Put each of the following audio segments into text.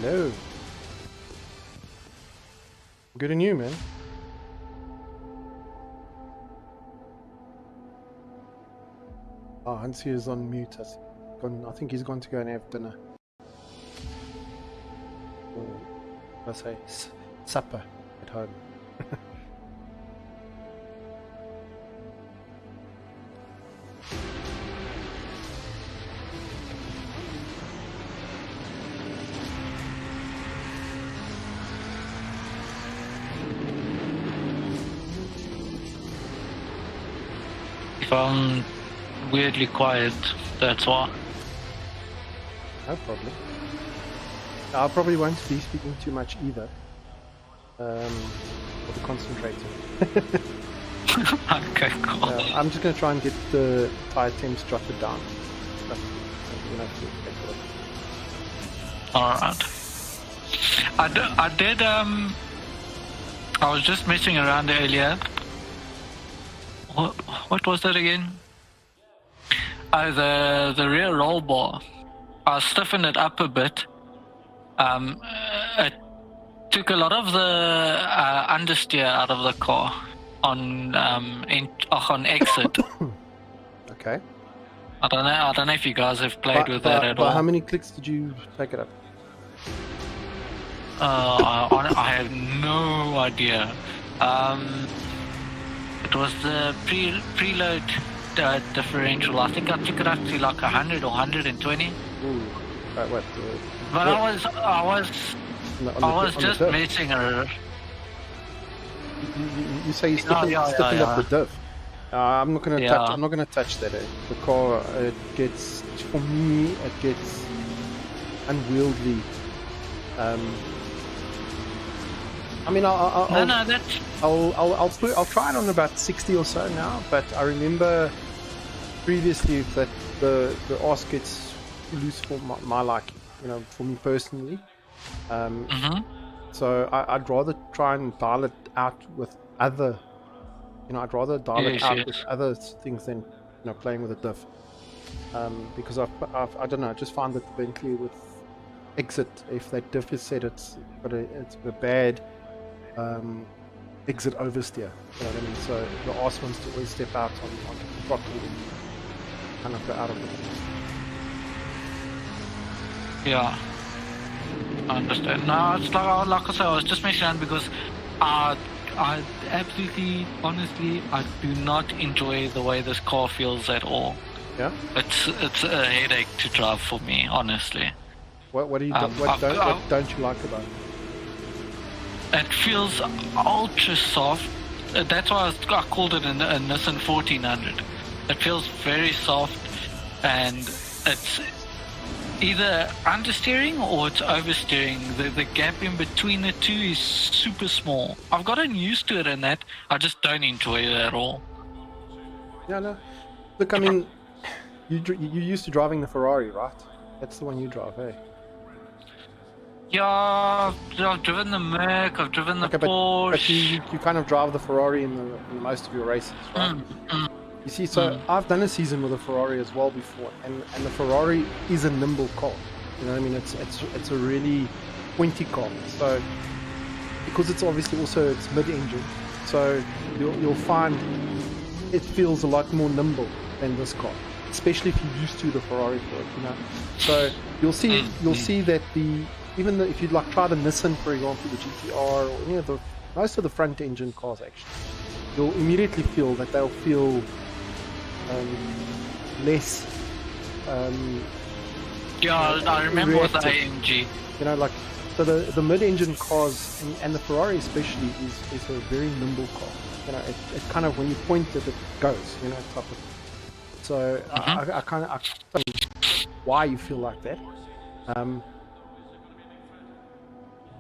Hello. Good and you, man. Oh, Hansi is on mute. I think he's gone to go and have dinner. Or, let's say, supper at home. Weirdly quiet, that's why. No problem. I probably won't be speaking too much either. I'll be concentrating. Okay, cool. I'm just going to try and get the tire temps jotted down. Alright. I was just messing around earlier. What was that again? Oh, the rear roll bar. I stiffened it up a bit. It took a lot of the understeer out of the car on exit. Okay. I don't know if you guys have played with that at all. How many clicks did you take it up? I have no idea. It was the preload differential. I think I took it up to like 100 or 120. Ooh. Right, what? But I was just messing around. You say you stiffened up the diff. I'm not gonna touch. I'm not gonna touch that. The car, for me, it gets unwieldy. I mean, I'll try it on about 60 or so now. But I remember previously that the arse gets loose for my liking. For me personally. So I'd rather try and dial it out with other. I'd rather dial it out with other things than playing with a diff. Because I don't know. I just find that the Bentley with exit, if that diff is set, it's a bad exit oversteer. You know what I mean? So the arse wants to always step out on the throttle and kind of go out of it. Yeah, I understand. No, it's like I said, I was just mentioning because I absolutely, honestly, I do not enjoy the way this car feels at all. Yeah, it's a headache to drive for me, honestly. What don't you like about it? It feels ultra soft. That's why I called it a Nissan 1400. It feels very soft, and it's either understeering or it's oversteering. The gap in between the two is super small. I've gotten used to it in that. I just don't enjoy it at all. Yeah, no. Look, I mean, you're used to driving the Ferrari, right? That's the one you drive, eh? Yeah, I've driven the Merc, I've driven the Porsche. But you kind of drive the Ferrari in most of your races, right? You see, so I've done a season with a Ferrari as well before, and the Ferrari is a nimble car. You know what I mean? It's a really pointy car. So because it's obviously also it's mid-engine, so you'll find it feels a lot more nimble than this car, especially if you're used to the Ferrari for it. So you'll see that if you try the Nissan, for example, the GTR, or any of most of the front engine cars actually, you'll immediately feel that they'll feel less. I remember with the AMG. So the mid-engine cars and the Ferrari especially is a very nimble car. It kind of when you point it goes. Type of. So I kind of why you feel like that.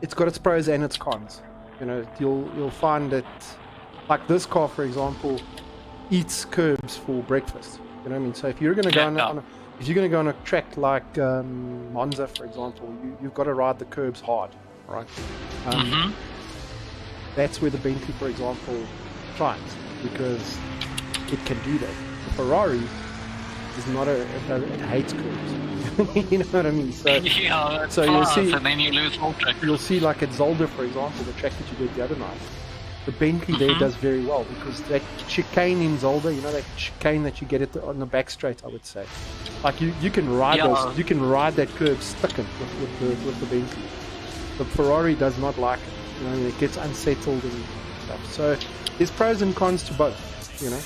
It's got its pros and its cons. You'll find that, like this car, for example, eats curbs for breakfast. You know what I mean? So if you're going to go on a track like Monza, for example, you've got to ride the curbs hard, right? That's where the Bentley, for example, shines because it can do that. The Ferrari is not it hates curbs. You know what I mean? So Yeah, so you'll see, and then you lose all track. you'll see like at Zolder, for example, the track that you did the other night. The Bentley there does very well because that chicane in Zolder, you know, that chicane that you get on the back straight, I would say. Like you can ride those, you can ride that curve sticking with the Bentley. The Ferrari does not like it. You know, it gets unsettled and stuff. So there's pros and cons to both, you know.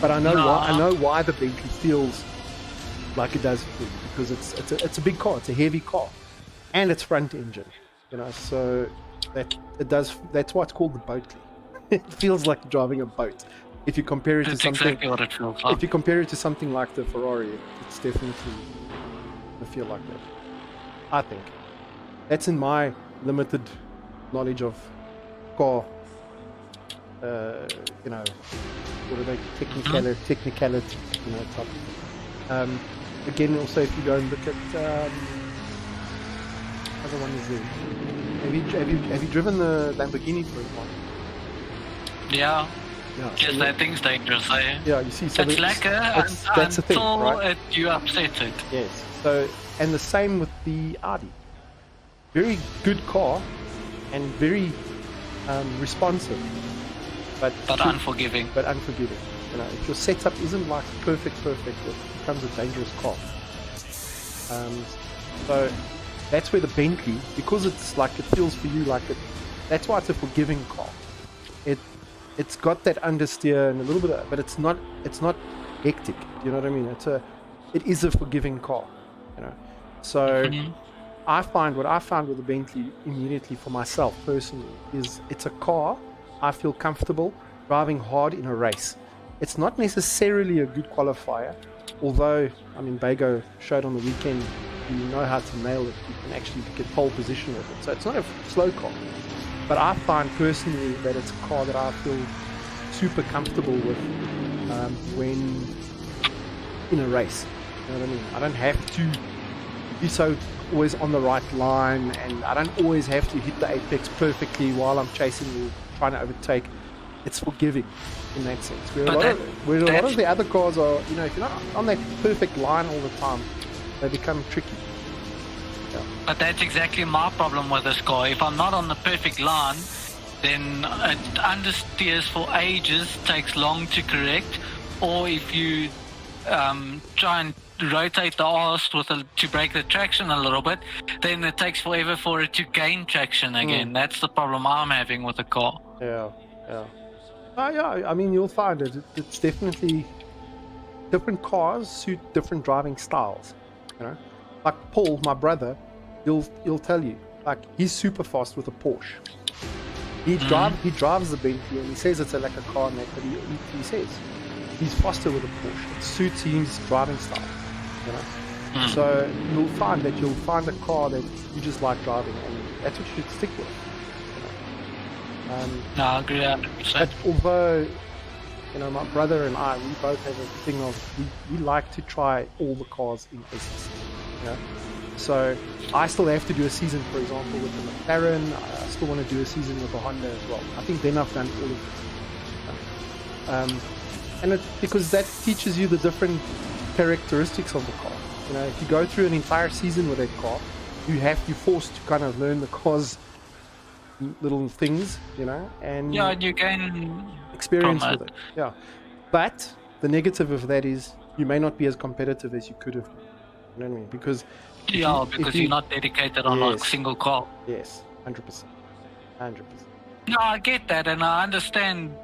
But I know why the Bentley feels like it does, because it's a big car, it's a heavy car, and it's front engine, you know. So that's why it's called the boatly. It feels like driving a boat. If you compare it to something, exactly what it feels like. if you compare it to something like the Ferrari, it's definitely I feel like that. I think that's in my limited knowledge of car. You know, what are they, technicality, you know, type of thing. Again, also if you go and look at other one is there. Have you driven the Lamborghini, for example? Yeah. Yeah. Yes, that thing's dangerous, eh? Yeah, you see, so it's that's the thing, right? You upset it. Yes. So, and the same with the Audi. Very good car, and very responsive, but unforgiving. But unforgiving. You know, if your setup isn't like perfect, it becomes a dangerous car. So that's where the Bentley, because it's like, it feels for you like it. That's why it's a forgiving car. It's got that understeer and a little bit of, but it's not hectic. You know what I mean? It is a forgiving car. You know. So I find what I found with the Bentley immediately for myself personally is it's a car I feel comfortable driving hard in a race. It's not necessarily a good qualifier, although, I mean, Bago showed on the weekend, you know how to nail it. You can actually get pole position with it. So it's not a slow car. But I find personally that it's a car that I feel super comfortable with when in a race. You know what I mean? I don't have to be so always on the right line, and I don't always have to hit the apex perfectly while I'm chasing or trying to overtake. It's forgiving in that sense. Where a lot of the other cars are, you know, if you're not on that perfect line all the time, they become tricky. Yeah. But that's exactly my problem with this car. If I'm not on the perfect line, then it understeers for ages, takes long to correct, or if you try and rotate the arse to break the traction a little bit, then it takes forever for it to gain traction again. That's the problem I'm having with the car. Yeah. Yeah, I mean, you'll find it. It's definitely different cars suit different driving styles. You know, like Paul, my brother, he'll tell you, like, he's super fast with a Porsche. He drives the Bentley, and he says it's like a car in that, but he says he's faster with a Porsche. It suits his driving style. You know, so you'll find a car that you just like driving, and that's what you should stick with. No, I agree 100%. But although, you know, my brother and I, we both have a thing of we like to try all the cars in essence. You know? So I still have to do a season, for example, with the McLaren. I still want to do a season with a Honda as well. I think then I've done all of it. And because that teaches you the different characteristics of the car. You know, if you go through an entire season with that car, you're forced to kind of learn the car's little things, you know, and you gain experience with it. Yeah, but the negative of that is you may not be as competitive as you could have been. You know what I mean? Because you're not dedicated on a single car. Yes, 100%. No, I get that, and I understand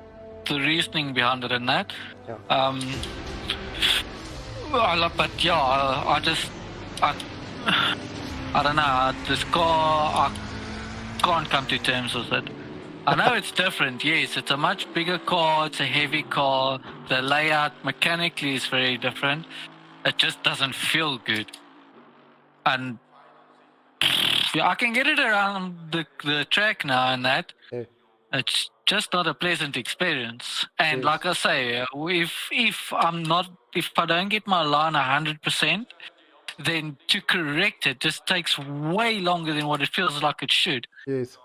the reasoning behind it and that. Yeah. I don't know. This car, I can't come to terms with it. I know it's different. Yes, it's a much bigger car. It's a heavy car. The layout mechanically is very different. It just doesn't feel good. And I can get it around the track now and that. Yeah. It's just not a pleasant experience. And like I say, if I don't get my line 100%, then to correct it just takes way longer than what it feels like it should. Yes.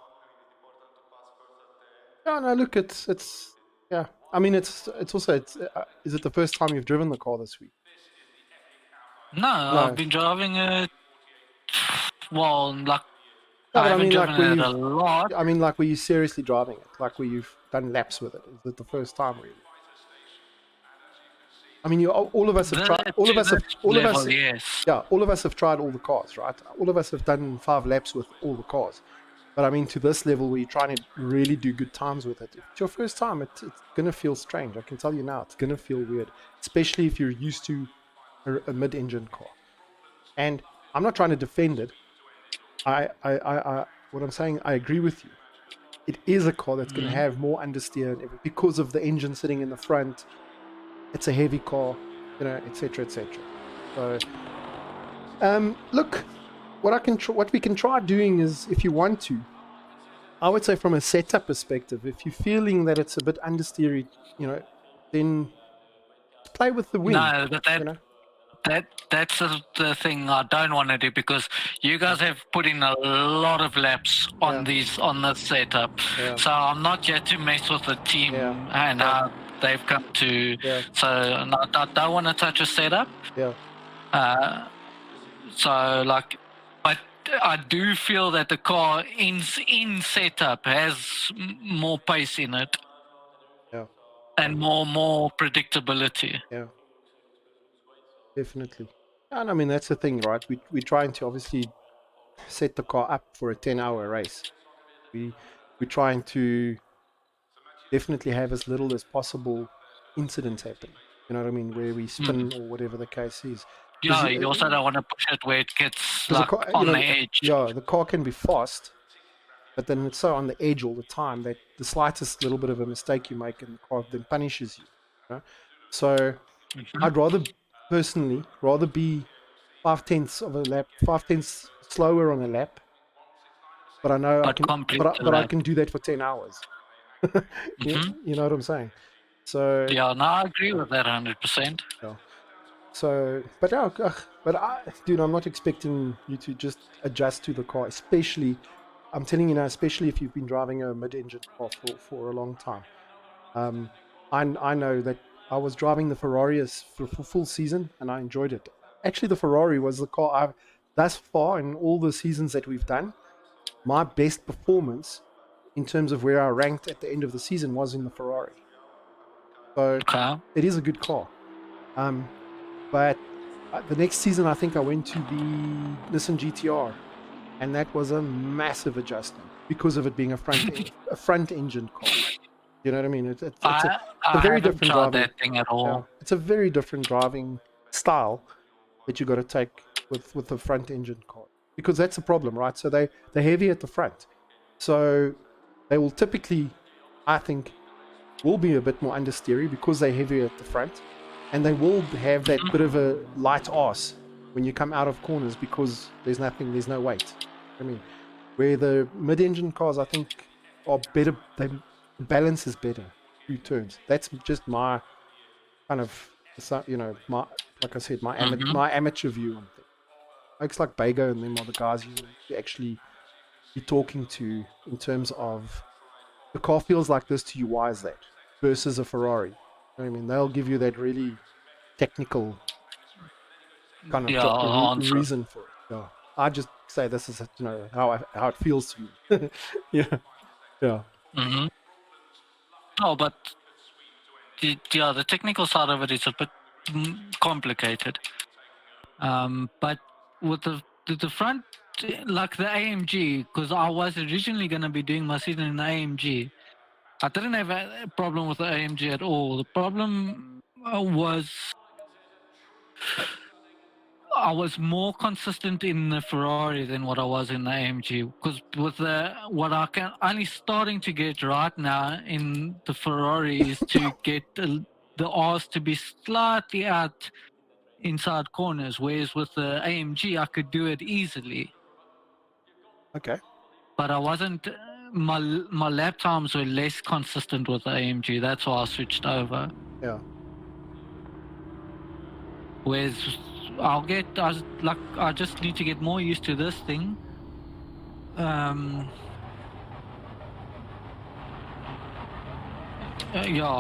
Yeah, no, look, it's yeah. I mean, it's also is it the first time you've driven the car this week? No, I've been driving it. Well, like No, I but I haven't mean, like, driven it a lot. I mean, like, were you seriously driving it? Like, where you've done laps with it? Is it the first time, really? I mean, all of us have tried. All of To us have. this All of us. level, yes. Yeah, all of us have tried all the cars, right? All of us have done 5 laps with all the cars. But I mean, to this level where you're trying to really do good times with it, if it's your first time, it's going to feel strange. I can tell you now, it's going to feel weird, especially if you're used to a mid-engine car. And I'm not trying to defend it. What I'm saying, I agree with you. It is a car that's going to have more understeer and everything because of the engine sitting in the front. It's a heavy car, etc., etc. So, look, what we can try doing is, if you want to, I would say from a setup perspective, if you're feeling that it's a bit understeery, then play with the wind. No, but that's the thing I don't want to do, because you guys have put in a lot of laps on on the setup. Yeah. So I'm not yet to mess with the team and how they've come to. So I don't want to touch a setup. Yeah. So like, but I do feel that the car in setup has more pace in it. Yeah. And more predictability. Yeah. Definitely. And I mean, that's the thing, right? We're trying to obviously set the car up for a 10-hour race. We're trying to definitely have as little as possible incidents happen. You know what I mean? Where we spin or whatever the case is. Yeah, you also don't want to push it where it gets like on the edge. Yeah, the car can be fast, but then it's so on the edge all the time that the slightest little bit of a mistake you make in the car then punishes you. So I'd personally rather be 5/10 of a lap, 5/10 slower on a lap, but I know I can do that for 10 hours. You know what I'm saying? So yeah, no, I agree with that 100%. Yeah. So, dude, I'm not expecting you to just adjust to the car, especially, I'm telling you now, especially if you've been driving a mid-engine car for a long time. I know that I was driving the Ferrari for full season and I enjoyed it. Actually, the Ferrari was the car I've, thus far in all the seasons that we've done, my best performance in terms of where I ranked at the end of the season was in the Ferrari. So it is a good car. But the next season, I think I went to the Nissan GTR, and that was a massive adjustment because of it being a front engine car. You know what I mean? It's a very different driving. That thing at all. Yeah, it's a very different driving style that you got to take with the front engine car, because that's the problem, right? So they're heavy at the front, so they will typically, I think, will be a bit more understeery because they're heavier at the front. And they will have that bit of a light arse when you come out of corners because there's no weight. I mean, where the mid-engine cars, I think, are better, the balance is better through turns. That's just my kind of, like I said, my amateur view on things. Folks like Bago and them are the guys you actually be talking to in terms of the car feels like this to you, why is that? Versus a Ferrari. I mean, they'll give you that really technical kind of reason for it. Yeah. I just say this is how it feels to me. Yeah. Mm-hmm. Oh, but the technical side of it is a bit complicated. But with the front, like the AMG, because I was originally going to be doing my season in the AMG. I didn't have a problem with the AMG at all. The problem was I was more consistent in the Ferrari than what I was in the AMG. Because with what I can only starting to get right now in the Ferrari is to get the R's to be slightly out inside corners, whereas with the AMG I could do it easily. Okay. But I wasn't. My lap times were less consistent with the AMG. That's why I switched over. Yeah. Whereas I just need to get more used to this thing. I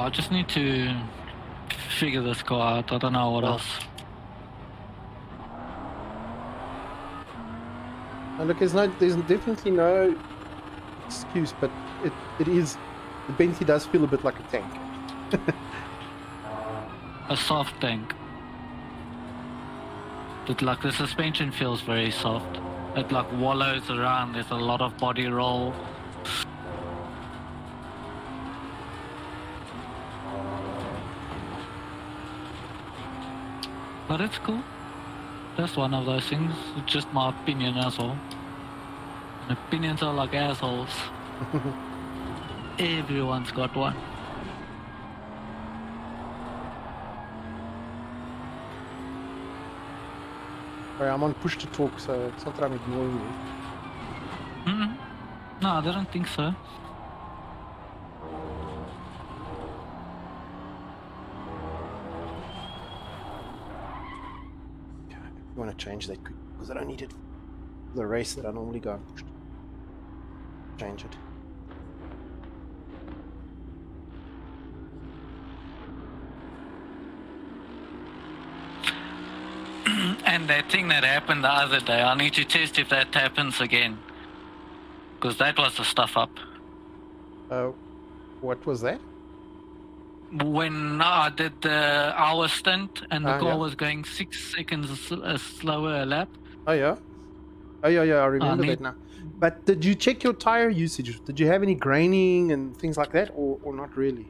just need to figure this car out. I don't know what else. And look, there's definitely no excuse, but it is, the Bentley does feel a bit like a tank. A soft tank. But like the suspension feels very soft. It like wallows around. There's a lot of body roll. But it's cool. That's one of those things. It's just my opinion as well. And opinions are like assholes. Everyone's got one. Sorry, I'm on push to talk, so it's not that I'm ignoring you. No, I don't think so. Okay, if you want to change that quick, because I don't need it for the race that I normally go and push to. Change it. And that thing that happened the other day, I need to test if that happens again. Because that was a stuff up. What was that? When I did the hour stint and the car yeah. was going 6 seconds slower a lap. Oh yeah? Oh yeah, I remember that now. But did you check your tire usage? Did you have any graining and things like that, or not really?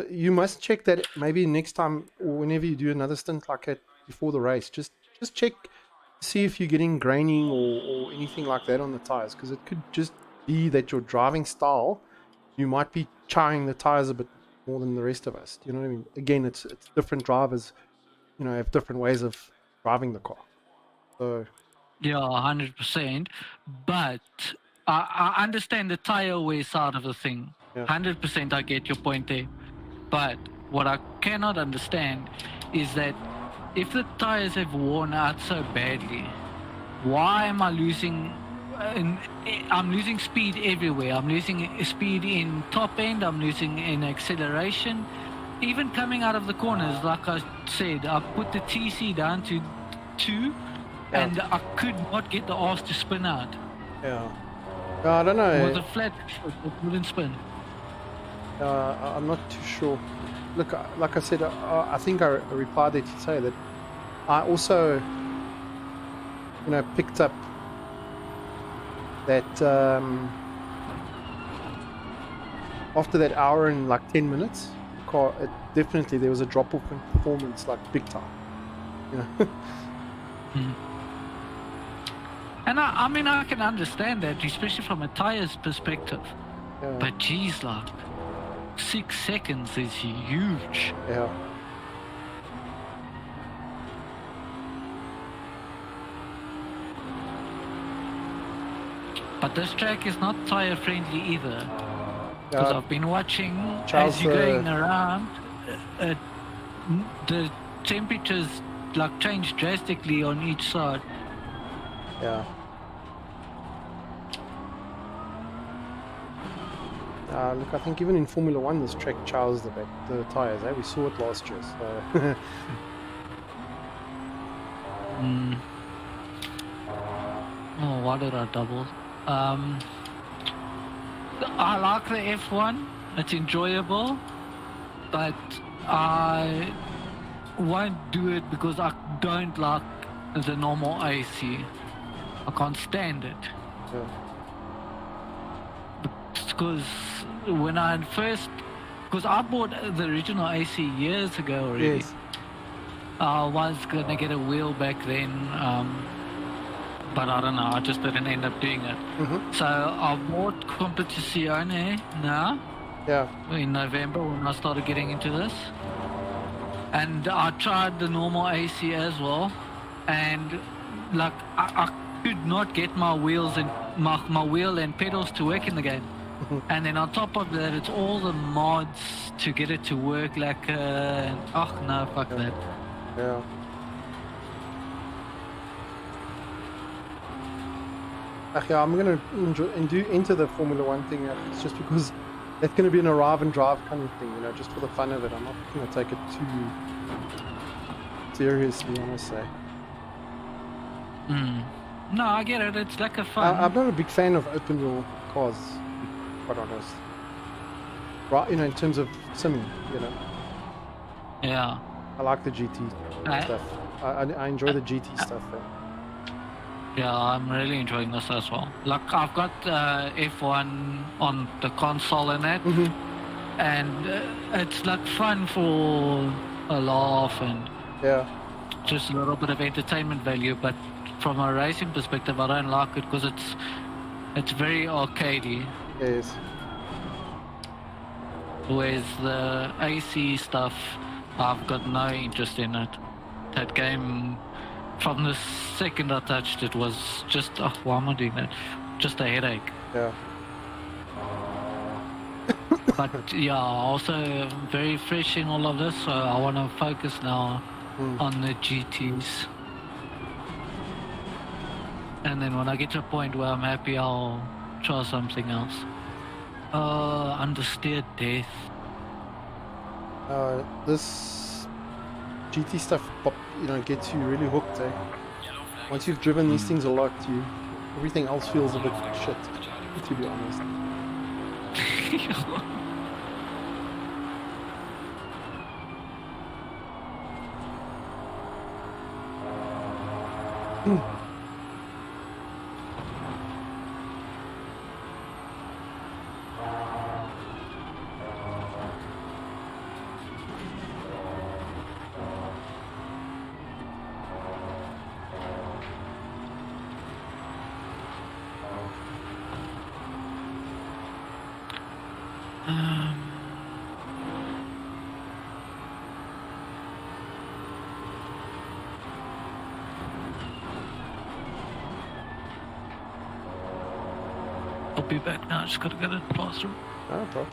You must check that maybe next time or whenever you do another stint like that before the race. Just check, see if you're getting graining or anything like that on the tires, because it could just be that your driving style, you might be charring the tires a bit more than the rest of us. Do you know what I mean? Again, it's different drivers, you know, have different ways of driving the car. So yeah, 100%. But I understand the tire wear side of the thing. Yeah. 100% I get your point there. But what I cannot understand is that if the tires have worn out so badly, why am I losing? I'm losing speed everywhere. I'm losing speed in top end. I'm losing in acceleration. Even coming out of the corners, like I said, I put the TC down to 2, and I could not get the arse to spin out. Yeah. I don't know. It was a flat foot, it wouldn't spin. I'm not too sure. Look, like I said, I think I replied there to say that I also, you know, picked up that after that hour and like 10 minutes, the car, definitely there was a drop off in performance, like big time. You know. And I mean, I can understand that, especially from a tire's perspective. Yeah. But geez, like 6 seconds is huge. Yeah. But this track is not tire friendly either. Because I've been watching Charles, as you're going around, the temperatures like change drastically on each side. Yeah. Look, I think even in Formula 1 this track chows the tyres, eh? We saw it last year, so... Oh, why did I double? I like the F1, it's enjoyable, but I won't do it because I don't like the normal AC. I can't stand it. Yeah. Because when I because I bought the original AC years ago already. Yes. I was gonna get a wheel back then, but I don't know, I just didn't end up doing it. So I bought Competizione now, in November when I started getting into this. And I tried the normal AC as well, and like I could not get my wheels and my wheel and pedals to work in the game. And then on top of that, it's all the mods to get it to work like oh no, fuck that. Yeah. Yeah, I'm gonna enter the Formula 1 thing. It's just because it's gonna be an arrive and drive kind of thing, you know, just for the fun of it. I'm not gonna take it too seriously, I must say. Mm. No, I get it. It's like a fun. I'm not a big fan of open wheel cars, to be quite honest. Right, in terms of simming, Yeah. I like the GT stuff. I enjoy the GT stuff. Yeah, I'm really enjoying this as well. Like, I've got F1 on the console and that, and it's like fun for a laugh and just a little bit of entertainment value. But from a racing perspective, I don't like it because it's very arcadey. Yes. Whereas the AC stuff, I've got no interest in it. That game, from the second I touched it, was just, why am I doing that? Just a headache. Yeah. But yeah, also very fresh in all of this, so I want to focus now on the GTs. And then when I get to a point where I'm happy, I'll try something else. Understeered death. This GT stuff, gets you really hooked, eh? Once you've driven these things a lot, everything else feels a bit shit, to be honest. I'll be back now, just gotta get it plaster. No problem.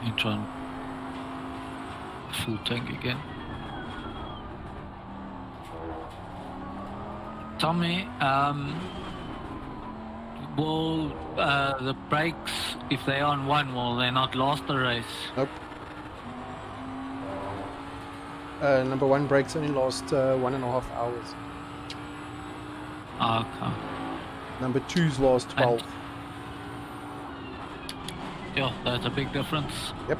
You try and full tank again. Tell me, will the brakes, if they're on one, will they not last the race? Nope. Number one brakes only last 1.5 hours. Okay. Number two's last 12. Yeah, that's a big difference. Yep.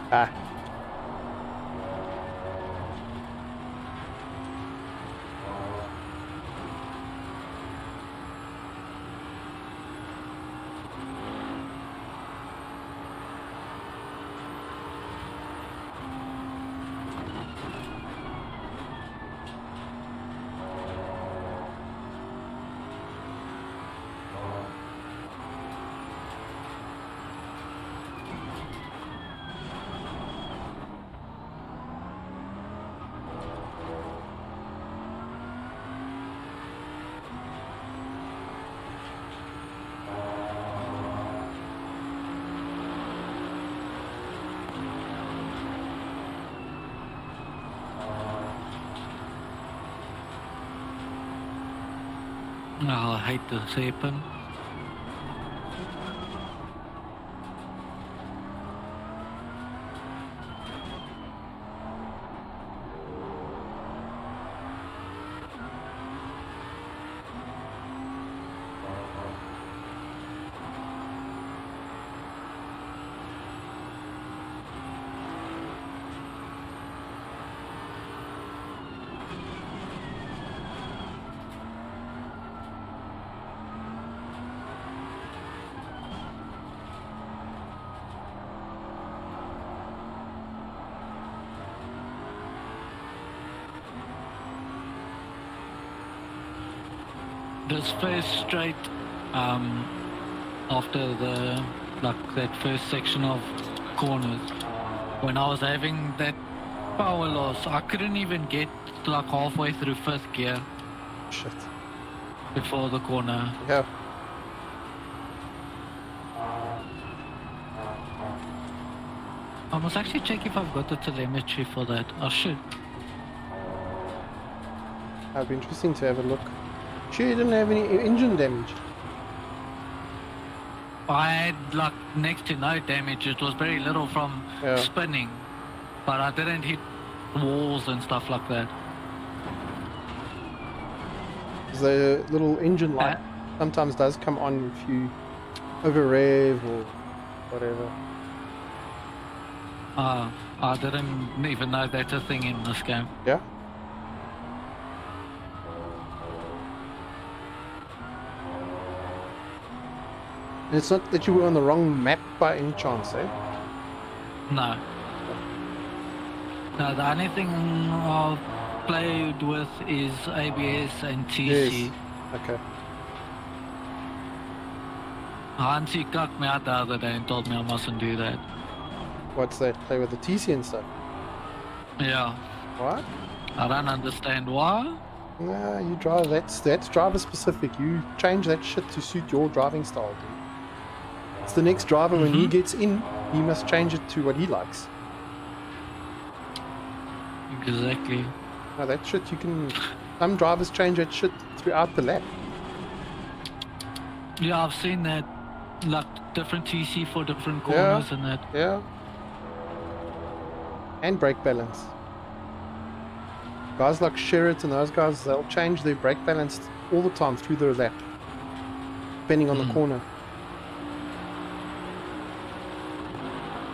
Ah. Oh, I hate this happen. This first straight, after that first section of corners, when I was having that power loss, I couldn't even get halfway through fifth gear. Shit. Before the corner. Yeah. I must actually check if I've got the telemetry for that. I should. That'd be interesting to have a look. Sure, you didn't have any engine damage. I had next to no damage. It was very little from spinning, but I didn't hit walls and stuff like that. The little engine light sometimes does come on if you over rev or whatever. I didn't even know that's a thing in this game. Yeah. And it's not that you were on the wrong map by any chance, eh? No. No, the only thing I've played with is ABS and TC. Yes. Okay. Hansi cucked me out the other day and told me I mustn't do that. What's that? Play with the TC and stuff? Yeah. What? I don't understand why. Nah, you drive, that's driver specific. You change that shit to suit your driving style, dude. It's the next driver when he gets in, he must change it to what he likes. Exactly. No, that shit you can... Some drivers change that shit throughout the lap. Yeah, I've seen that. Different TC for different corners and that. Yeah. And brake balance. Guys like Sherritt and those guys, they'll change their brake balance all the time through their lap, depending on the corner.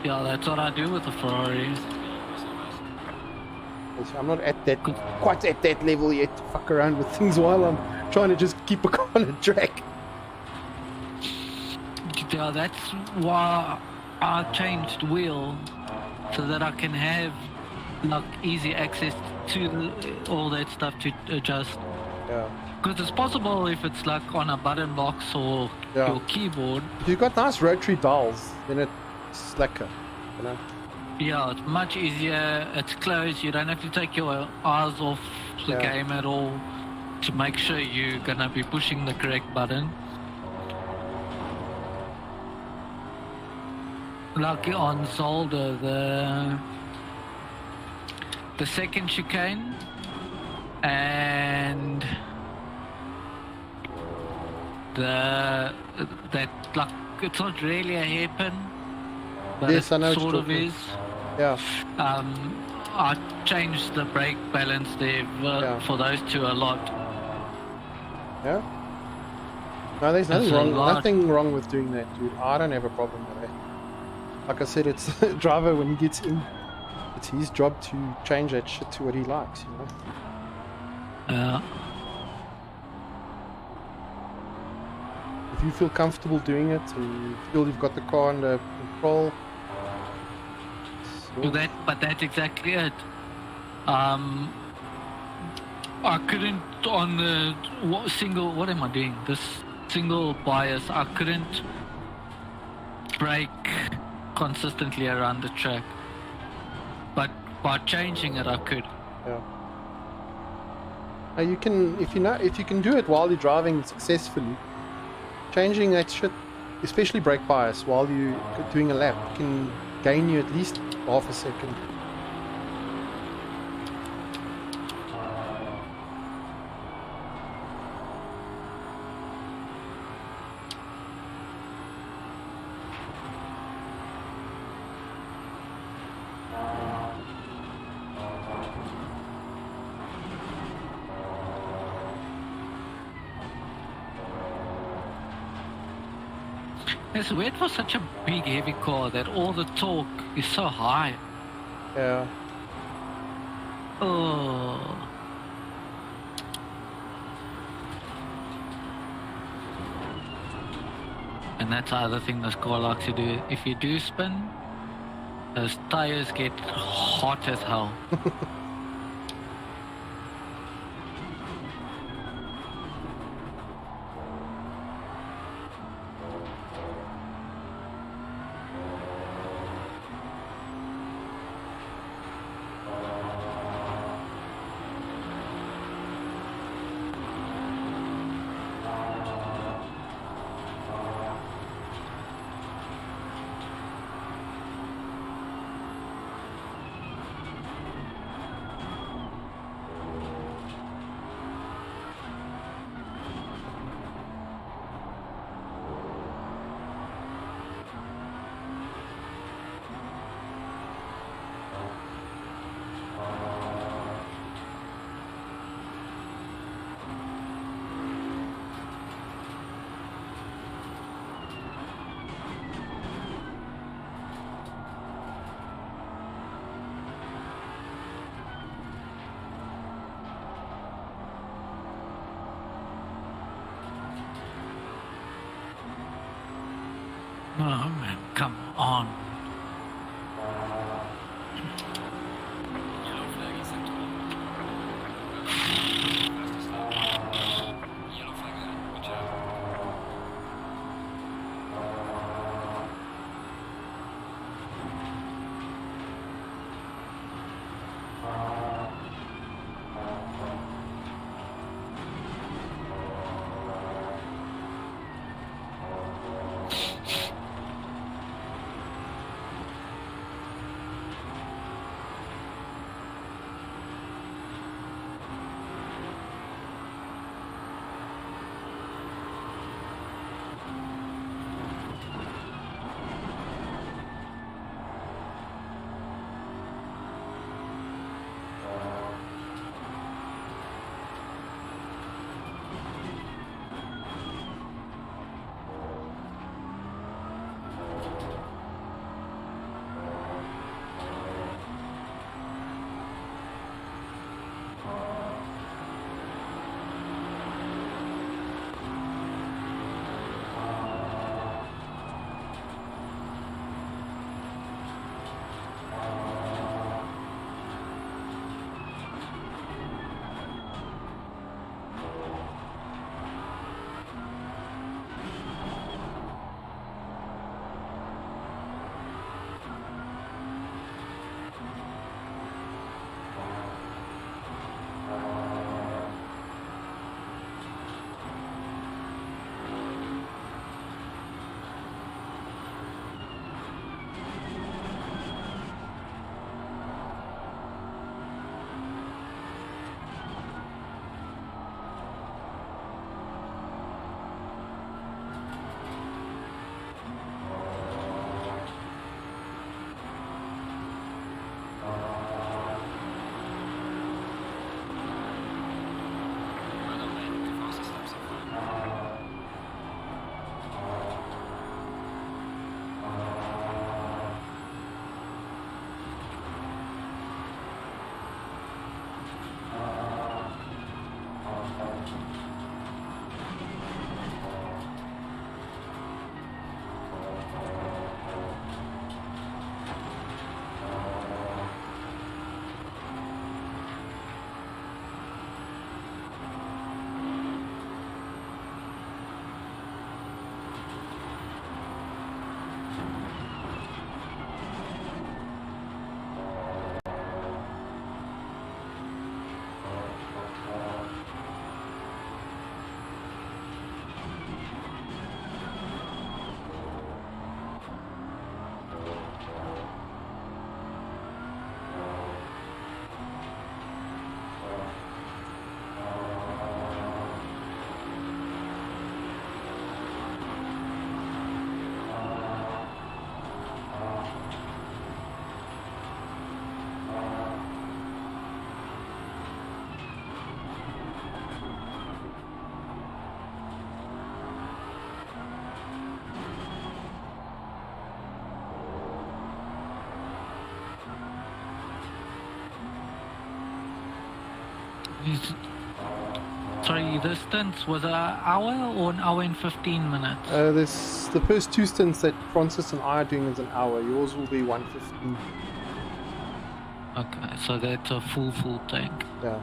Yeah, that's what I do with the Ferrari. I'm not at that, quite at that level yet to fuck around with things while I'm trying to just keep a car on a track. Yeah, that's why I changed wheel so that I can have like easy access to all that stuff to adjust. Yeah. Because it's possible if it's like on a button box or your keyboard. If you've got nice rotary dials, then it's slacker, you know. Yeah, it's much easier. It's close. You don't have to take your eyes off the game at all to make sure you're gonna be pushing the correct button. Like on Zolder, the second chicane and that like it's not really a hairpin, but yes, it I know sort of is. Yeah. I changed the brake balance there for those two a lot. Yeah. No, there's nothing wrong with doing that, dude. I don't have a problem with it. Like I said, it's the driver when he gets in. It's his job to change that shit to what he likes, you know. Yeah. If you feel comfortable doing it and you feel you've got the car under control. But that's exactly it. I couldn't on the single. What am I doing? This single bias. I couldn't brake consistently around the track. But by changing it, I could. Yeah. You can, if you can do it while you're driving successfully. Changing that shit, especially brake bias, while you're doing a lap, can gain you at least half a second. It's weird for such a big heavy car that all the torque is so high. Yeah. Oh. And that's the other thing this car likes to do. If you do spin, those tires get hot as hell. Oh man, come on. Sorry, the stints was an hour or an hour and 15 minutes? This the first 2 stints that Francis and I are doing is an hour. Yours will be 1:15. Okay, so that's a full tank. Yeah.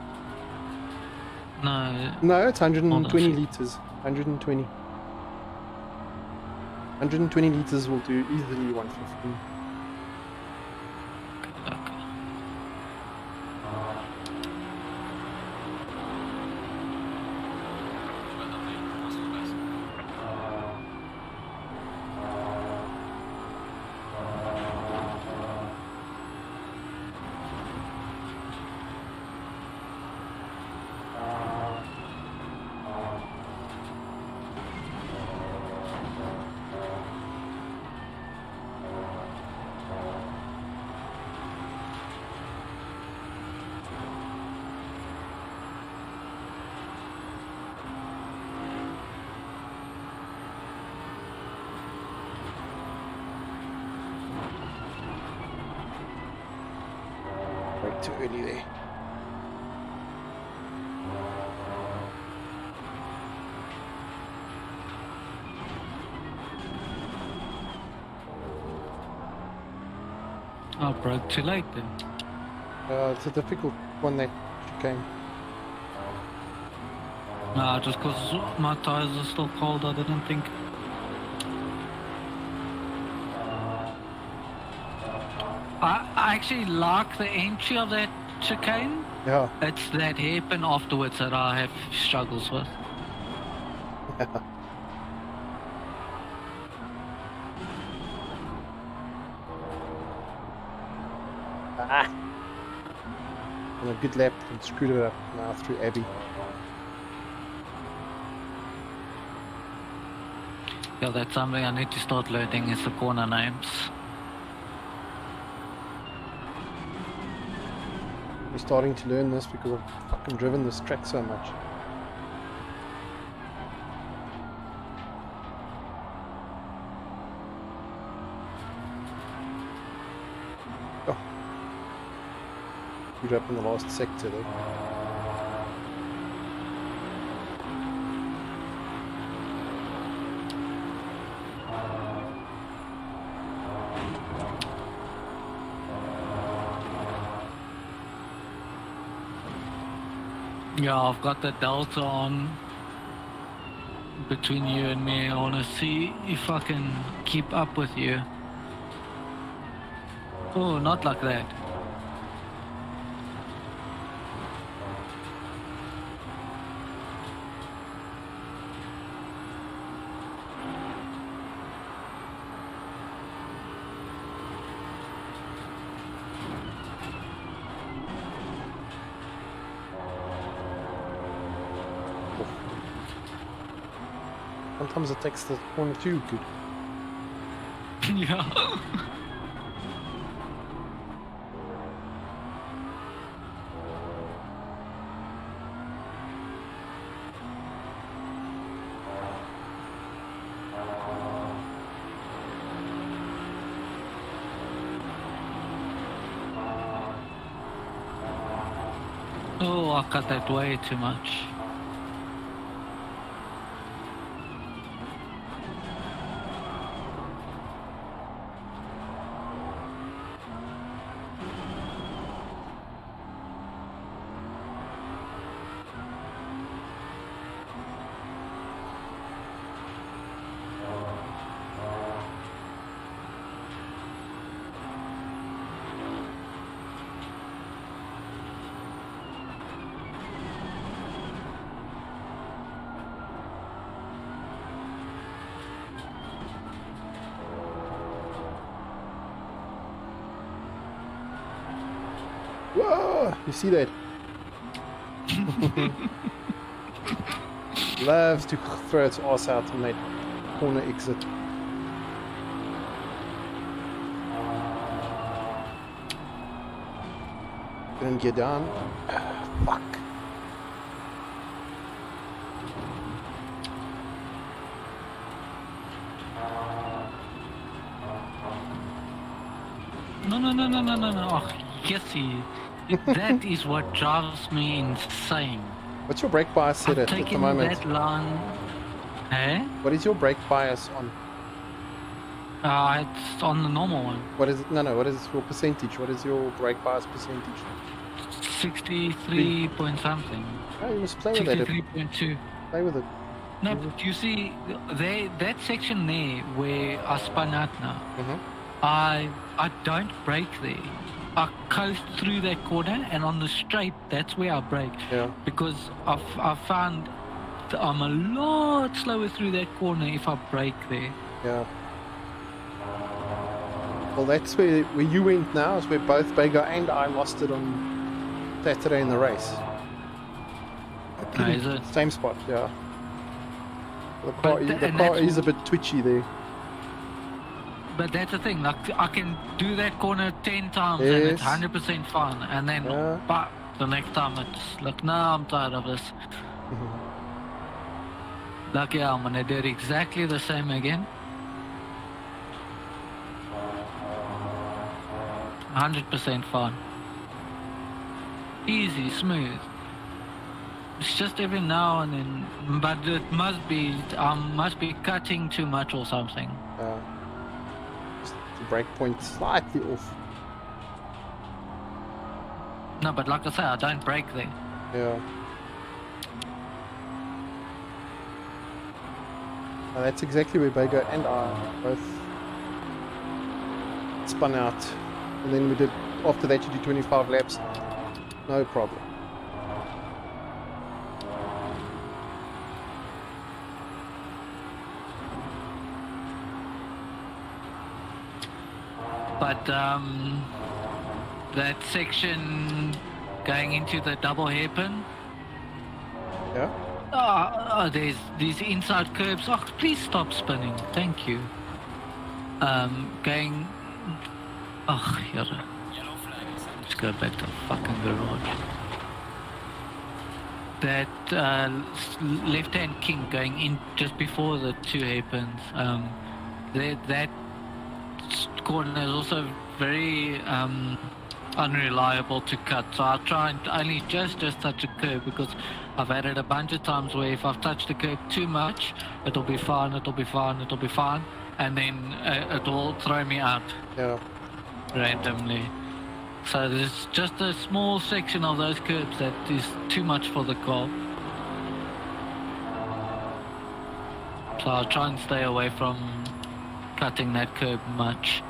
No. No, it's 120 Hold on. liters. 120. 120 liters will do easily 1:15. Okay. Way too early there. I broke too late then. It's a difficult one that chicane. No, just because my tires are still cold, I didn't think. I actually like the entry of that chicane. Yeah. It's that hairpin afterwards that I have struggles with. And a good lap and screwed it up now through Abbey. Yeah, that's something I need to start learning is the corner names. We're starting to learn this because I've fucking driven this track so much. Oh. Screwed up in the last sector there. Yeah, I've got the delta on between you and me. I want to see if I can keep up with you. Oh, not like that. Sometimes it takes the corner too good. Yeah. Oh, I cut that way too much. Whoa! You see that? Loves to throw its ass out in that corner exit. Didn't get down. Fuck. No. Oh, yes, That is what drives me insane. What's your brake bias set I'm at the taking moment? that line. Eh? What is your brake bias on? It's on the normal one. What is it? No. What is your percentage? What is your brake bias percentage? 63 point something. Oh, you must play with it. 63.2. Play with it. No, but you see, that section there where I spun out now, I don't brake there. I coast through that corner, and on the straight, that's where I brake. Yeah. Because I found that I'm a lot slower through that corner if I brake there. Yeah. Well, that's where you went now, is where both Bega and I lost it on Saturday in the race. No, is it? Same spot, yeah. The car is a bit twitchy there. But that's the thing, like I can do that corner 10 times and it's 100% fun, and then but the next time it's like, no, I'm tired of this. Like, yeah, I'm gonna do it exactly the same again. 100% fun. Easy, smooth. It's just every now and then, but it must be cutting too much or something. Just the brake point slightly off. No, but like I say, I don't brake there. Yeah. And that's exactly where Bega and I both spun out. And then we did, after that you do 25 laps. No problem. But that section going into the double hairpin. Yeah. There's these inside curves. Oh, please stop spinning. Thank you. Going. Oh, here. Let's go back to the fucking garage. That left-hand kink going in just before the two hairpins. That corner is also very unreliable to cut, so I'll try and only just touch a curb, because I've had it a bunch of times where if I've touched the curb too much, it'll be fine, and then it'll throw me out randomly. So there's just a small section of those curbs that is too much for the car. So I'll try and stay away from cutting that curb much.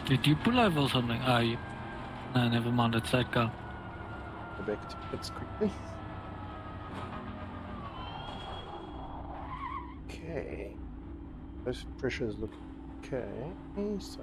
Did you pull over or something? Oh, no, never mind, it's that car. Go back to pits quickly. Okay. Those pressures look okay. So.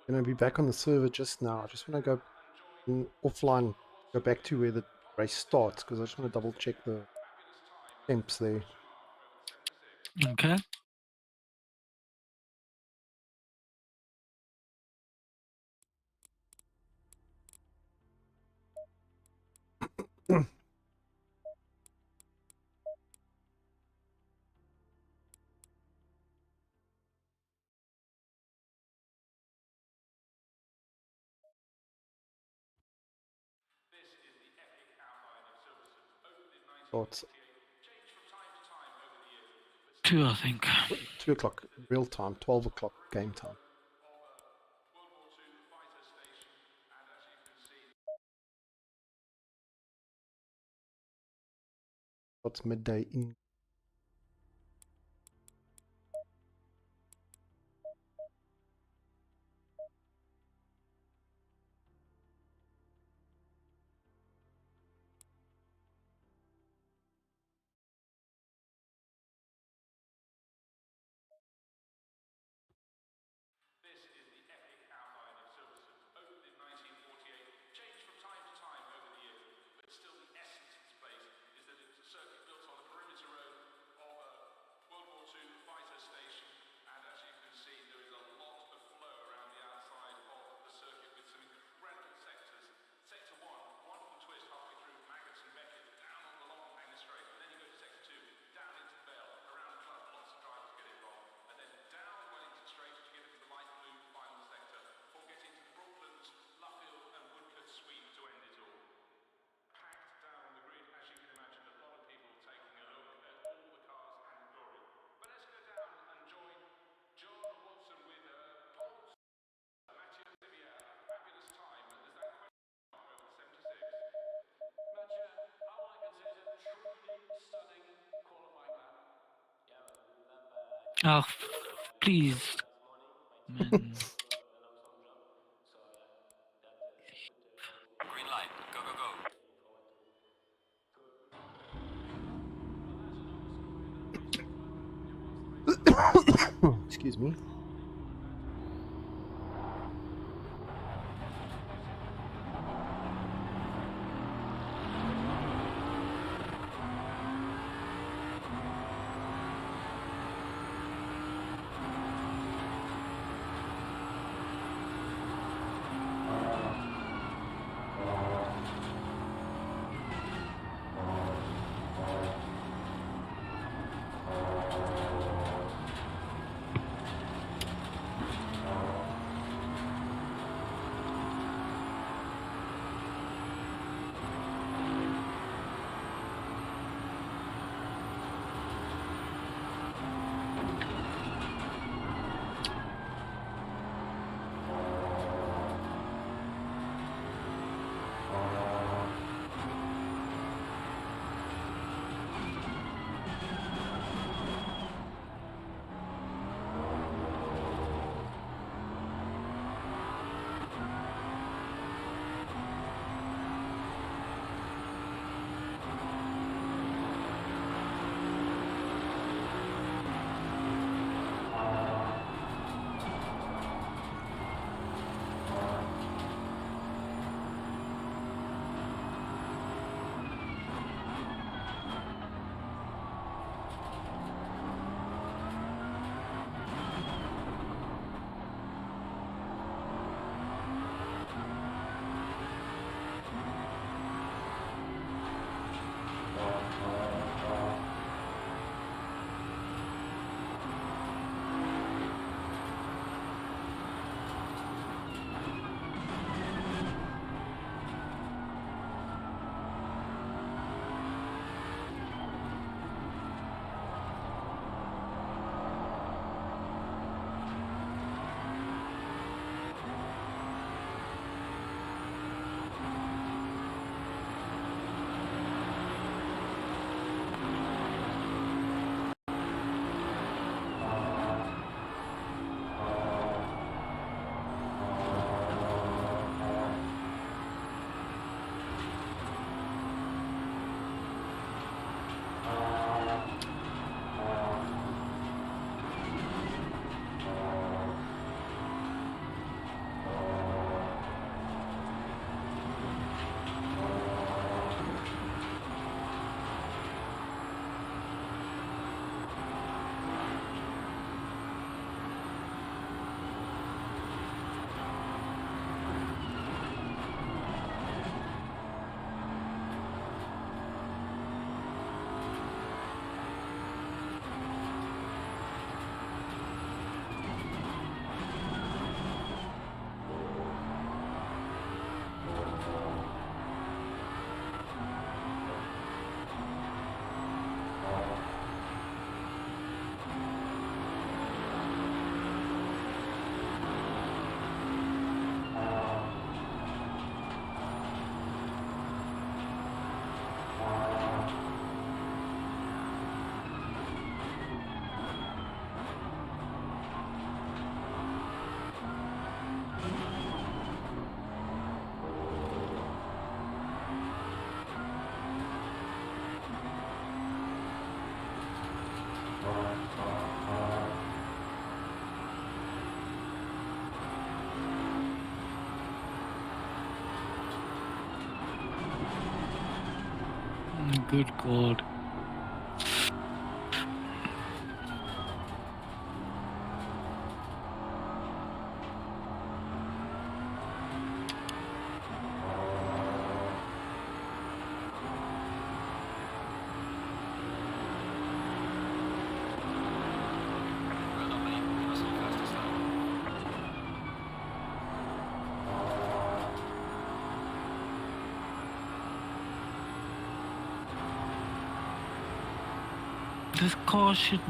Gonna be back on the server just now. I just want to go offline, go back to where the race starts because I just want to double check the temps there. Okay. Starts 2, I think. 2 o'clock real time, 12 o'clock game time. Starts midday in. Oh, please. Man. Green light. Go, go, go. Excuse me. Good God. This car should.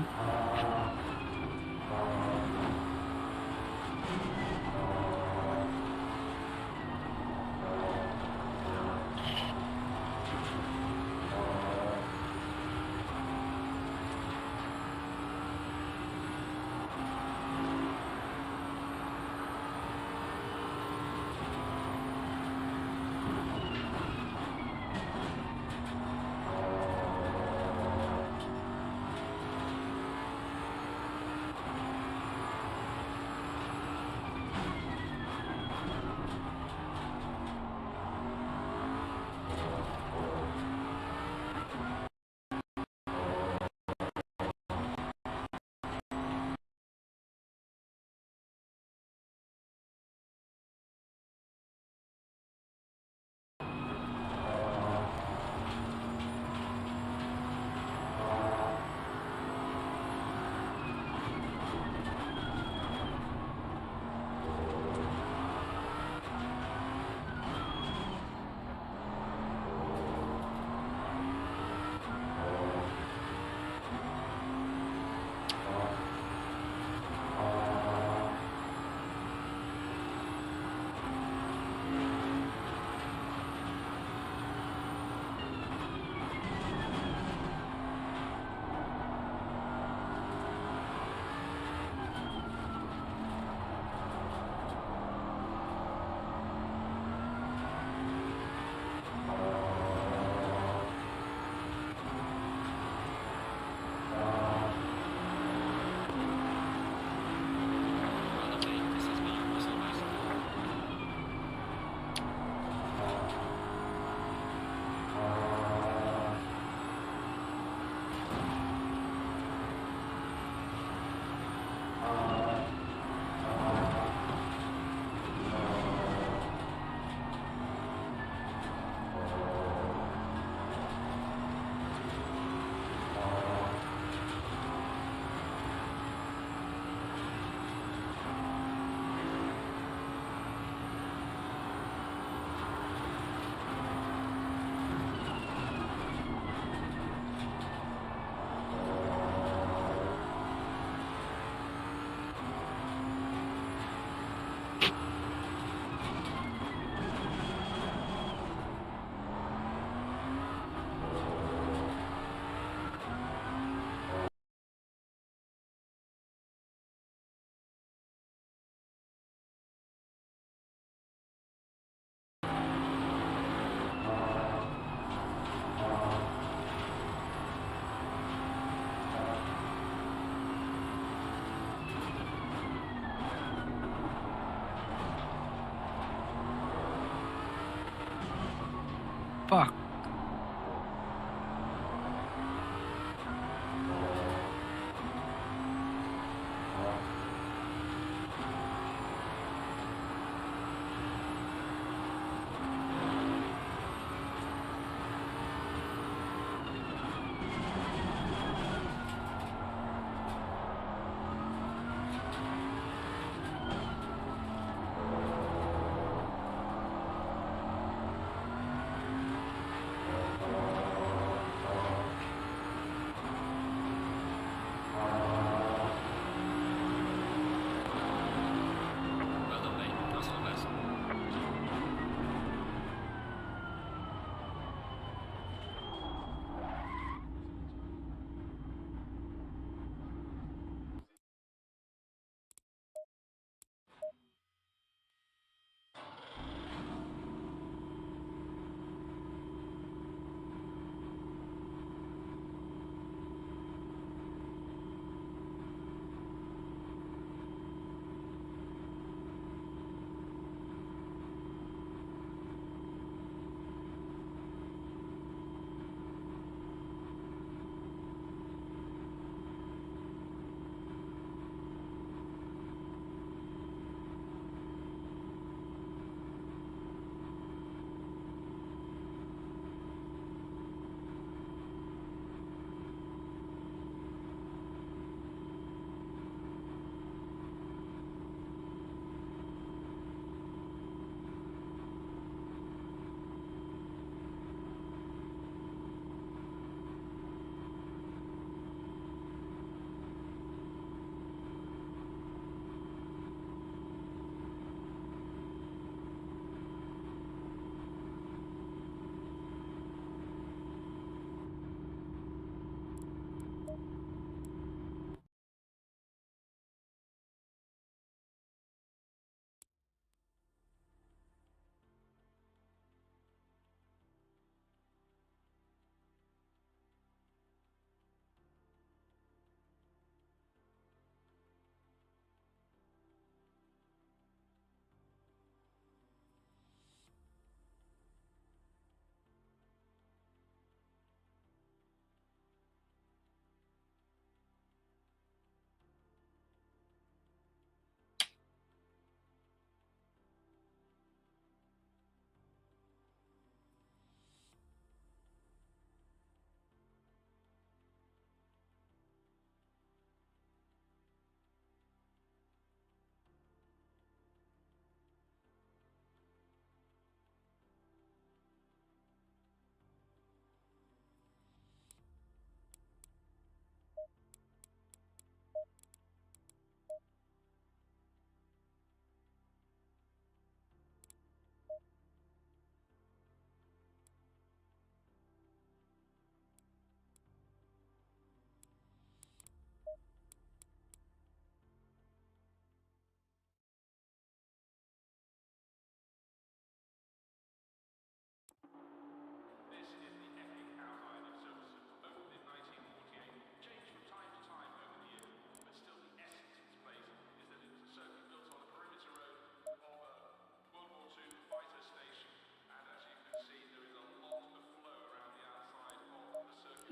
Fuck.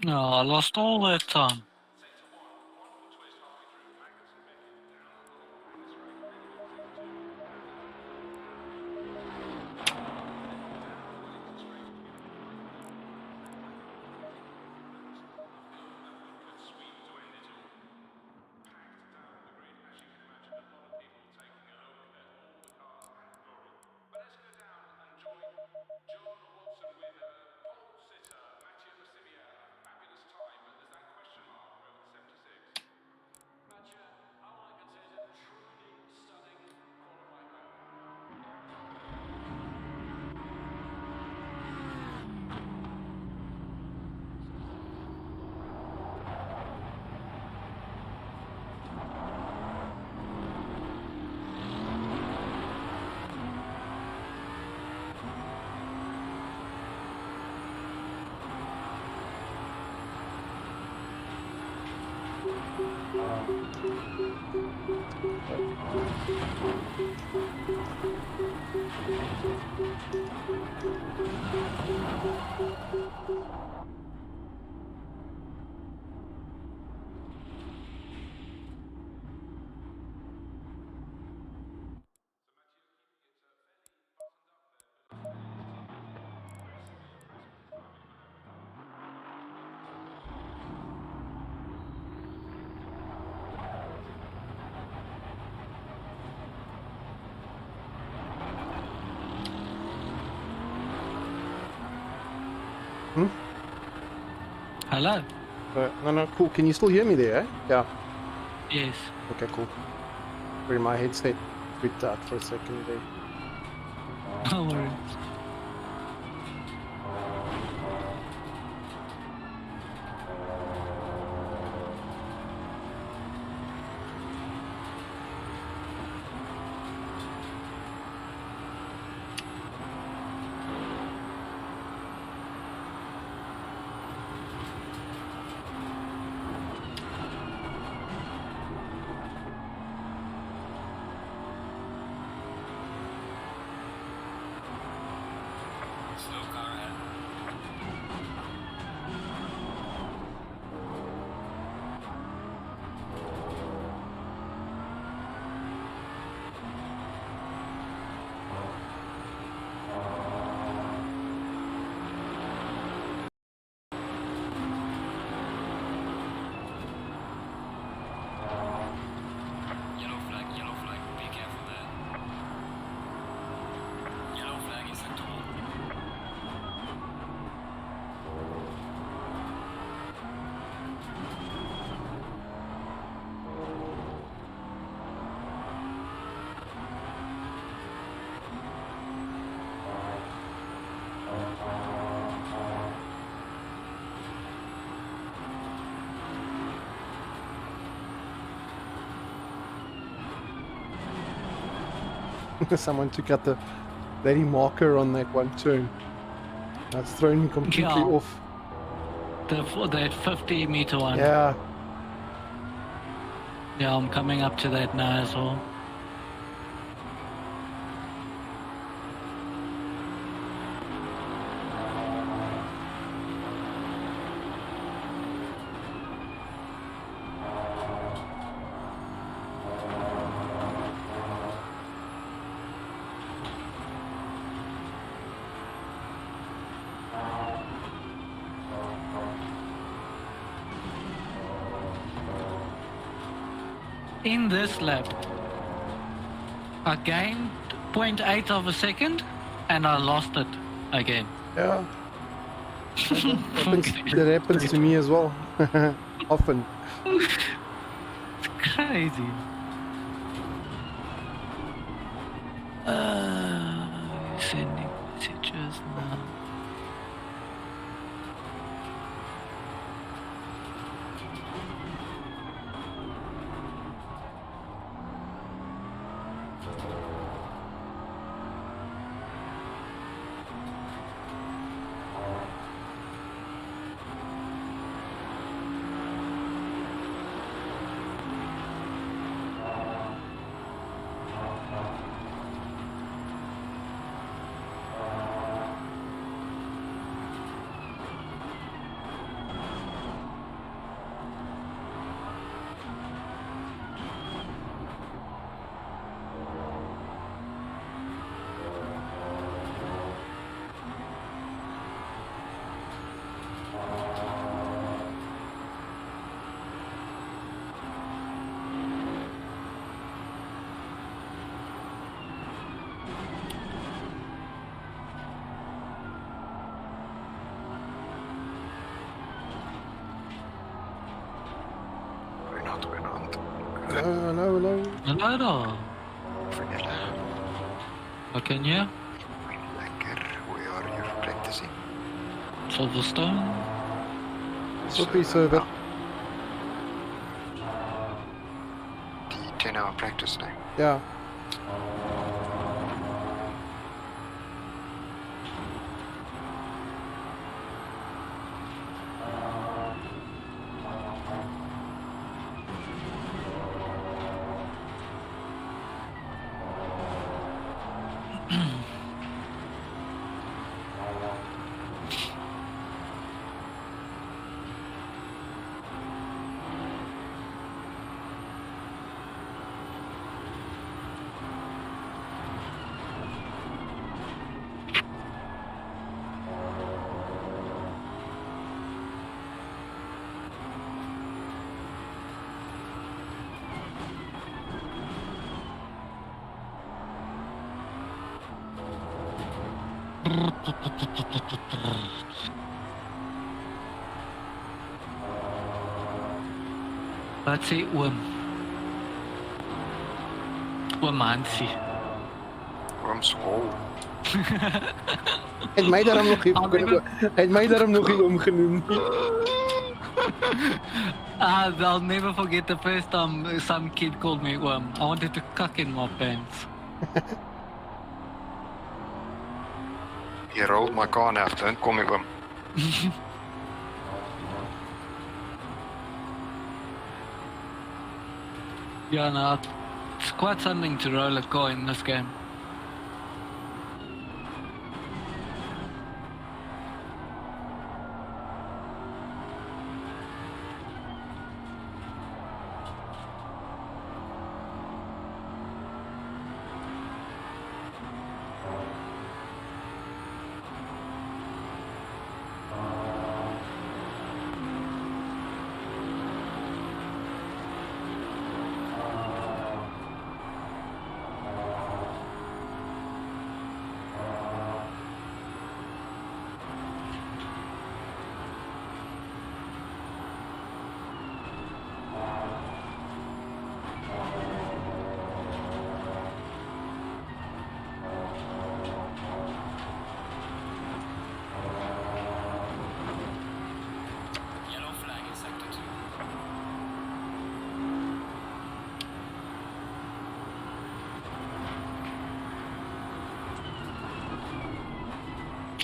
No, I lost all that time. Hello? No, cool. Can you still hear me there, eh? Yeah. Yes. Okay, cool. Sorry, my headset freaked out for a second there. No worries. Yellow flag, be careful there. Yellow flag is the tool. Someone took out the bloody marker on that one turn. That's thrown me completely Yeah. off. That 50-meter one. Yeah. Yeah, I'm coming up to that now as well. In this lap, I gained 0.8 of a second and I lost it again. Yeah. That happens to me as well. Often. It's crazy. Sending messages now. Hello. Hello. What can you? Lekker. Where are you practicing? Silverstone. Sophie server. Die 10-hour practice now. Ja. Wat sê oom? Oom Hansie. Ooms hol. Het my daarom nog nie het my daarom nog nie omgenoem. I'll never forget the first time some kid called me oom. I wanted to cuck in my pants. He rolled my car now, don't call me oom. Yeah, no, it's quite something to roll a car in this game. Yellow flag in sector 2.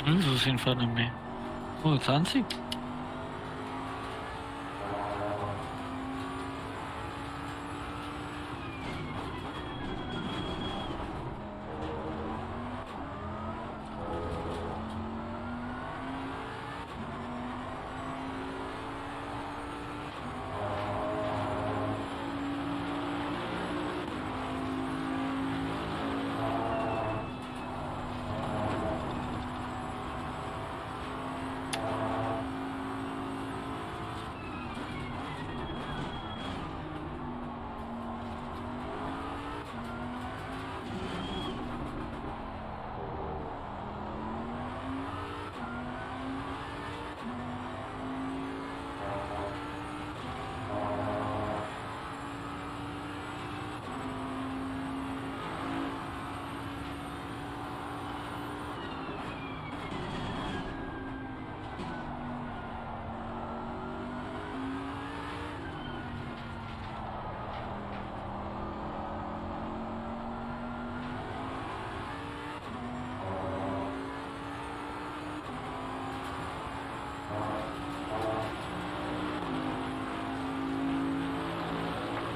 Who's in front of me? Oh, it's Hansie.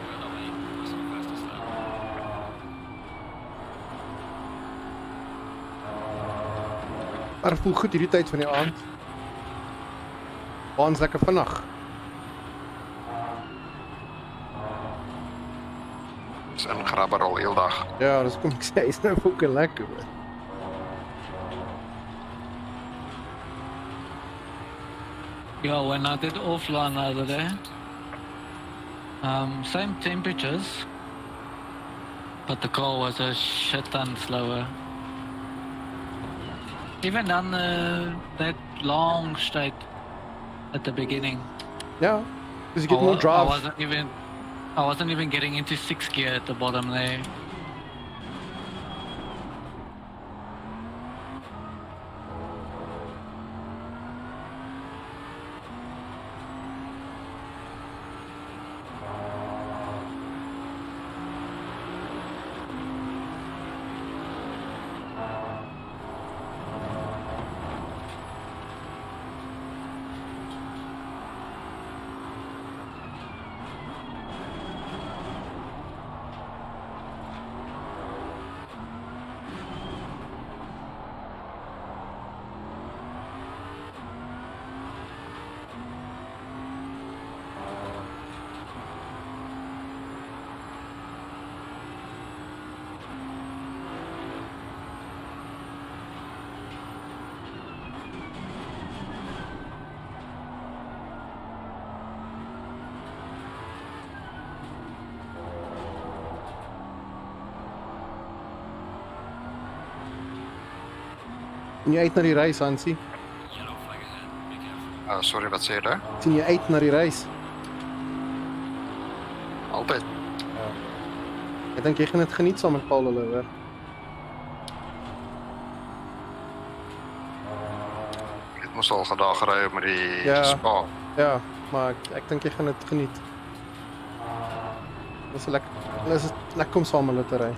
By the way, what's the fastest lap? Maar voel goed hierdie tyd van die aand. Baans lekker vinnig. Is in grabber al heel dag. Ja, dis kom ek sê, is nou fucking lekker. Man. Yeah, when I did offline the other day, same temperatures, but the car was a shit ton slower. Even on that long straight at the beginning. Ja, dus you get more I drive. wasn't even, I wasn't even getting into 6th gear at the bottom there. Sien jy uit na die reis, Hansie? Yellow flag ahead. Be careful. Sorry, wat sê jy daar? Sien jy uit na die reis? Altyd. Ek dink jy gaan dit geniet saam met Paul hulle, hoor. Ek het mos al gedag gery met die Ja. spa. Ja, maar ek dink jy gaan dit geniet. Dis lekker om saam met hulle te ry.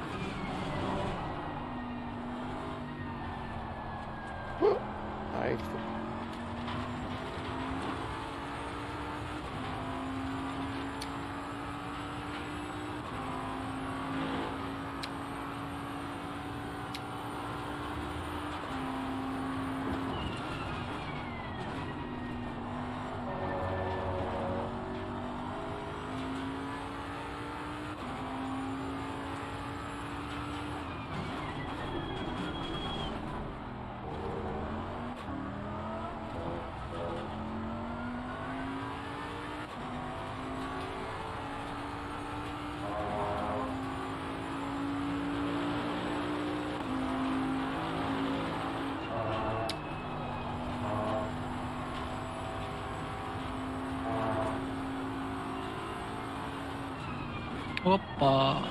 Right. Hoppa.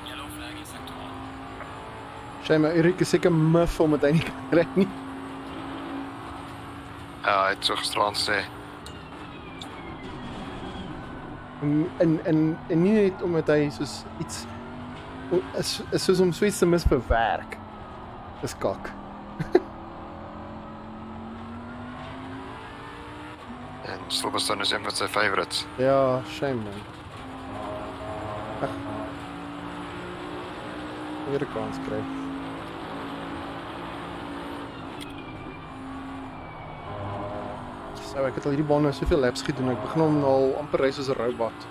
Yellow flag in sector 1. Shame, Erik is seker muf omdat hy nie kan ry nie. Ja, hy het so gisteraan gesê. En nie net omdat hy soos iets is soos om so iets te mis vir werk. Dis kak. En Silverstone is een van sy favorites. Ja, shame man. Ag. Weer 'n kans kry. So ek het al hierdie baan nou soveel laps gedoen, ek begin hom al amper ry soos 'n robot.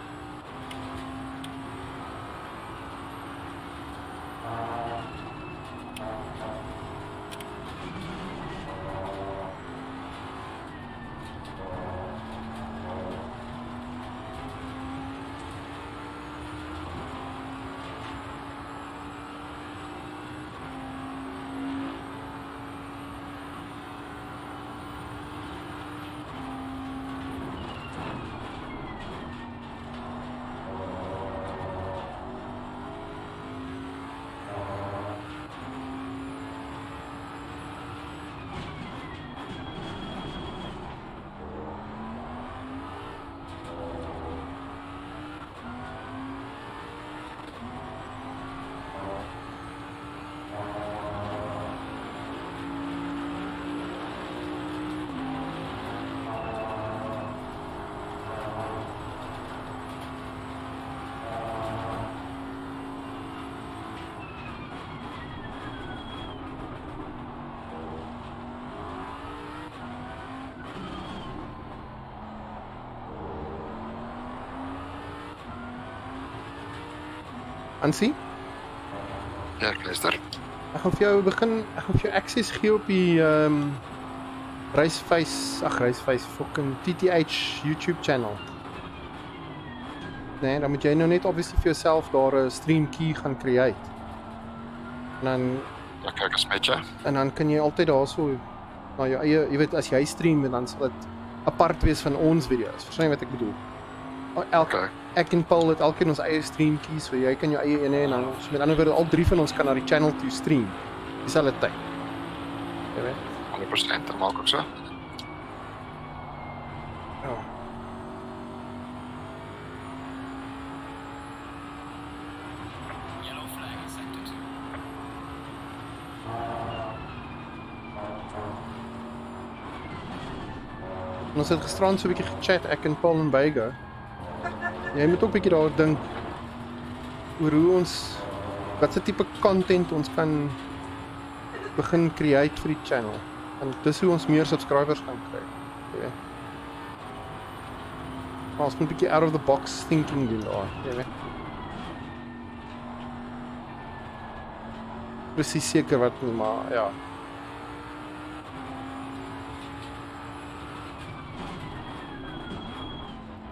Ansie, Ja, ek luister. ek gaan vir jou access gee op die Raceface fucking TTH YouTube channel. Nee, dan moet jy nou net obviously vir jouself daar 'n stream key gaan create. Ja, kijk eens met je. En dan kan jy altyd daarso na jou eie, jy weet, as jy stream en dan sal dit apart wees van ons video's. Verstaan jy wat ek bedoel? Oké. Ek en Paul het elkeen ons eie stream key, so jy kan jou eie een hê en dan met ander woorde al 3 van ons kan na die channel toe stream. Dieselfde tyd. Jy weet? 100%, dat maak ik ook zo. Ja. Yellow flag in sector 2. Ons het gisterand so 'n bietjie gechat, ek en Paul en Beigo. Jy moet ook bietjie daar dink oor hoe ons, wat se tipe content ons kan begin create vir die channel. En dis hoe ons meer subscribers gaan kry. Jy weet. Maar ons moet 'n bietjie out of the box thinking doen daar, jy weet. Presies seker wat nie, maar ja.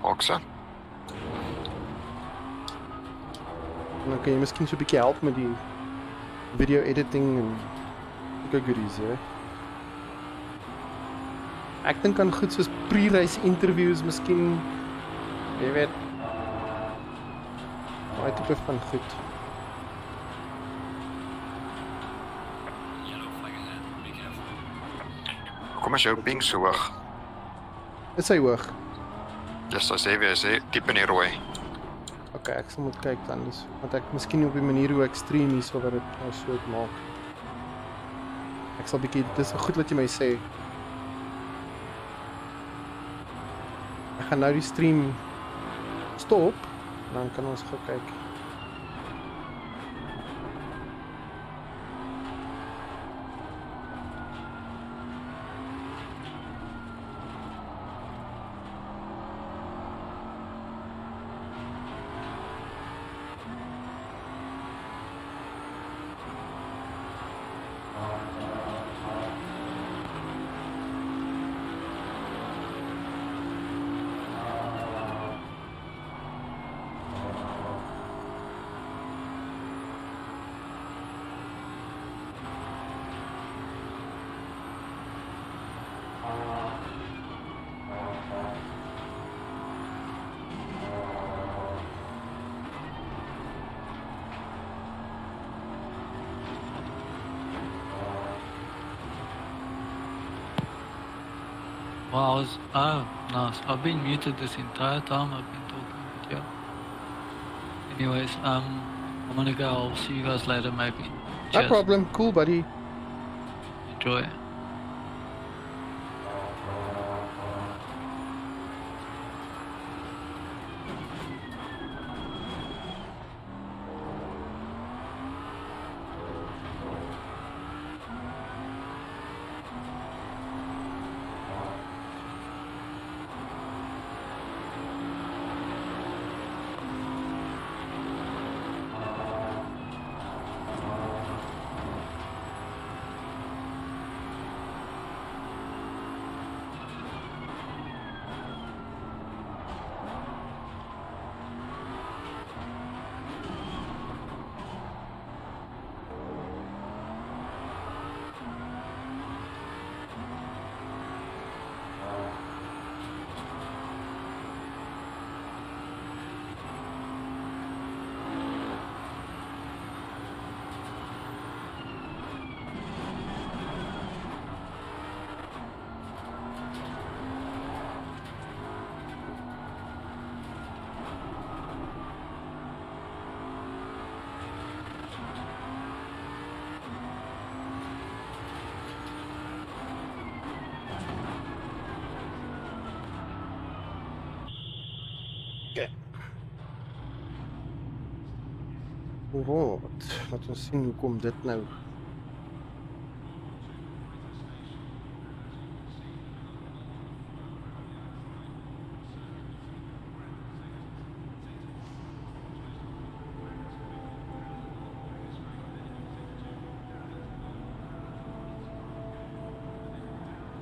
Ook zo. En dan kan jy miskien so 'n bietjie help met die video editing en sulke goodies, hè. Ek dink aan goed soos pre-race interviews miskien, jy weet. Daai tipe van goed. Yellow flag ahead. Be careful. Kom eens jouw ping zo hoog. Is hy hoog? Dus dat is even diep in die rooi. Okay, ek sal moet kyk dan, dus, want ek miskien op die manier hoe ek stream hier, so wat dit nou so maak. Ek sal bietjie, dis goed wat jy my sê. Ek gaan nou die stream stop, dan kan ons gaan kyk. Wow, oh, nice. I've been muted this entire time I've been talking, but yeah. Anyways, I'm gonna go. I'll see you guys later, maybe. No Cheers. problem, cool buddy. Enjoy. Wat? Laat ons sien hoe kom dit nou.